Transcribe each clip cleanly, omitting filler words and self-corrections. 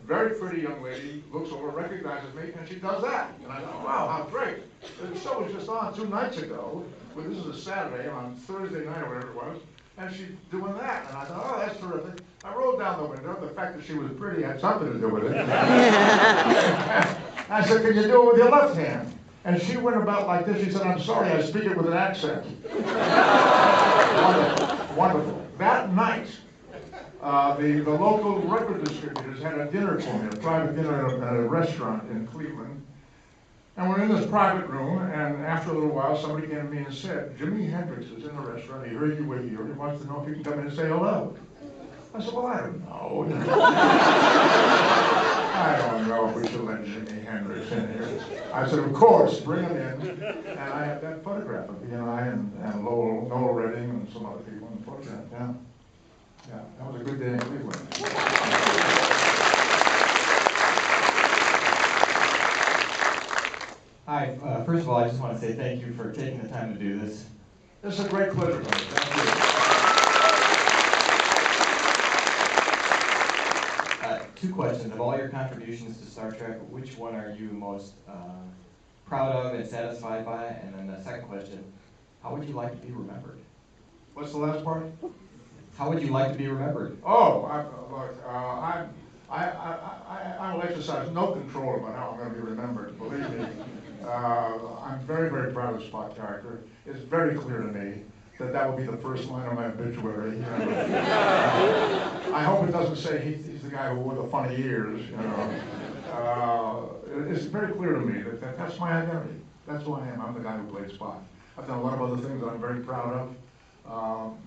very pretty young lady looks over, recognizes me, and she does that. And I thought, wow, how great. The show was just on 2 nights ago. Well, this is a Saturday, and on Thursday night or whatever it was, and she's doing that. And I thought, oh, that's terrific. I rolled down the window. The fact that she was pretty had something to do with it. I said, can you do it with your left hand? And she went about like this. She said, I'm sorry, I speak it with an accent. Wonderful, wonderful. That night, the local record distributors had a dinner for me, a private dinner at a restaurant in Cleveland. And we're in this private room, and after a little while, somebody came to me and said, Jimi Hendrix is in the restaurant. He heard you were here. He wants to know if you can come in and say hello. I said, well, I don't know. I don't know if we should let Jimi Hendrix in here. I said, of course, bring him in. And I have that photograph of he and I and Noel Redding and some other people in the photograph. Yeah. Yeah, that was a good day in Cleveland. Hi, first of all, I just want to say thank you for taking the time to do this. It's a great pleasure, buddy. Thank you. 2 questions. Of all your contributions to Star Trek, which one are you most proud of and satisfied by? And then the second question, how would you like to be remembered? What's the last part? How would you like to be remembered? Oh, I will exercise no control about how I'm going to be remembered. Believe me, I'm very, very proud of the Spock character. It's very clear to me that will be the first line of my obituary. I hope it doesn't say he's the guy who wore the funny ears. It's very clear to me that that's my identity. That's who I am. I'm the guy who played Spock. I've done a lot of other things that I'm very proud of.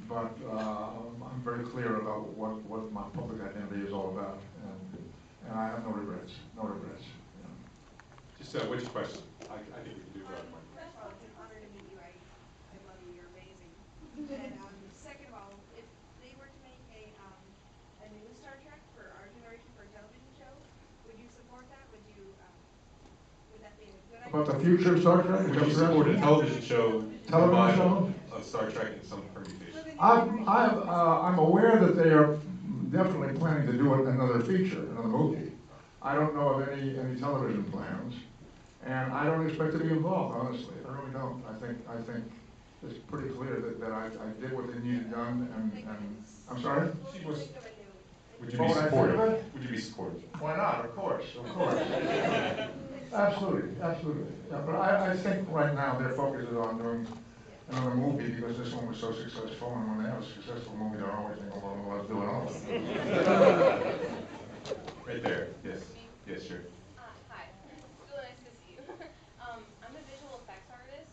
But I'm very clear about what my public identity is all about, and I have no regrets. No regrets. Yeah. Just which question? I think we can do that one. First of all, it's an honor to meet you. I love you. You're amazing. And second of all, if they were to make a new Star Trek for our generation for a television show, would you support that? Would that be a good idea? About the future of Star Trek? Would you support a television show? Television show? Of Star Trek in some permutation. I'm aware that they are definitely planning to do another feature, another movie. I don't know of any television plans, and I don't expect to be involved. Honestly, I really don't. I think it's pretty clear that I did what they needed done, and I'm sorry. Would you be supportive? Would you be supportive? Why not? Of course, of course. Absolutely, absolutely. Yeah, but I think right now their focus is on doing another movie because this one was so successful, and when they have a successful movie, they're always thinking, well, let's do another one. Right there. Yes. Yes, sure. Hi. It's really nice to see you. I'm a visual effects artist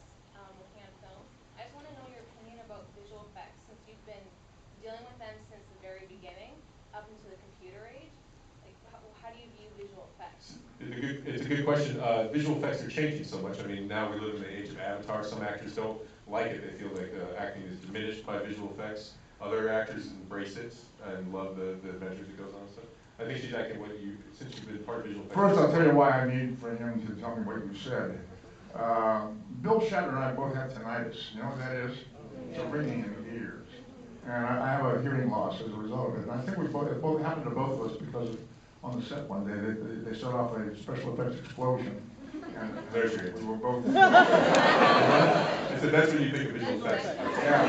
working on film. I just want to know your opinion about visual effects since you've been dealing with them since the very beginning up into the computer age. Like, how do you view visual effects? It's a good question. Visual effects are changing so much. I mean, now we live in the age of Avatar. Some actors don't like it. They feel like acting is diminished by visual effects. Other actors embrace it and love the adventures that goes on. So I think she's acting since you've been part of visual effects. First, I'll tell you why I need for him to tell me what you said. Bill Shatner and I both have tinnitus. You know what that is? It's a ringing in the ears. And I have a hearing loss as a result of it. And I think it both happened to both of us because on the set one day, they set off a special effects explosion. And we were both. I said that's when you think of visual effects. Yeah.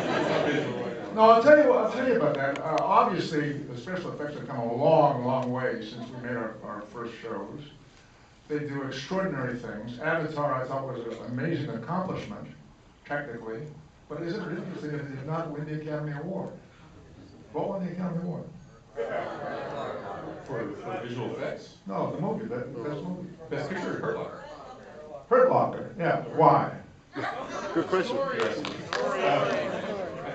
No, I'll tell you about that. Obviously, the special effects have come a long, long way since we made our first shows. They do extraordinary things. Avatar, I thought, was an amazing accomplishment, technically. But isn't it interesting that it did not win the Academy Award? What won the Academy Award? For visual effects? No, the movie, best movie. Best picture, Hurt Locker. Hurt Locker, yeah. Why? Good question. I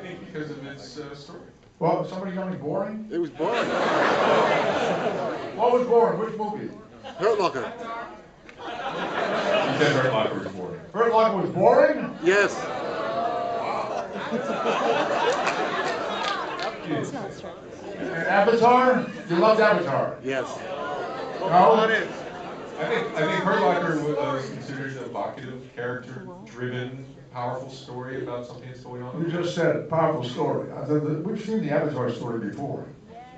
think because of its story. Well, somebody got me boring? It was boring. What was boring? Which movie? Hurt Locker. You said Hurt Locker was boring. Hurt Locker was boring? Yes. And Avatar? You loved Avatar? Yes. No? I think Hurt Locker was considered an evocative, character-driven, powerful story about something that's going on. You just said it, powerful story. We've seen the Avatar story before.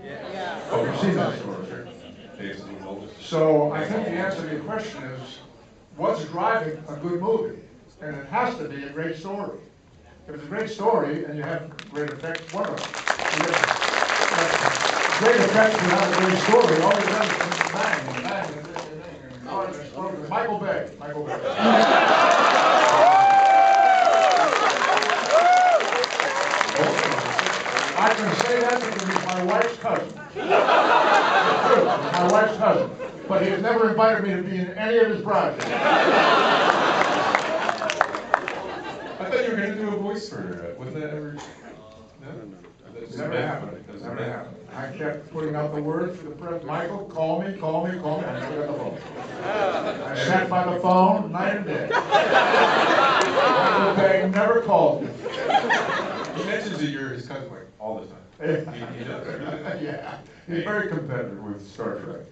Yeah. Oh, you've seen that story. Sure. Dave's a little So I think the answer to your question is, what's driving a good movie? And it has to be a great story. If it's a great story and you have great effects, wonderful. Great effects without a great story, all it does is bang, bang, bang, bang. Michael Bay. I can say that because he's my wife's cousin. It's true, he's my wife's cousin. But he has never invited me to be in any of his projects. I thought you were gonna do a voice for, wasn't that ever? No? That's Never meant happened. for it, 'cause Never it- happened. I kept putting out the word for the press. Michael, call me, and I never got the phone. I sat by the phone night and day. Michael Bay never called me. He mentions that you're his cousin like all the time. He does. Yeah, he's very competitive with Star Trek.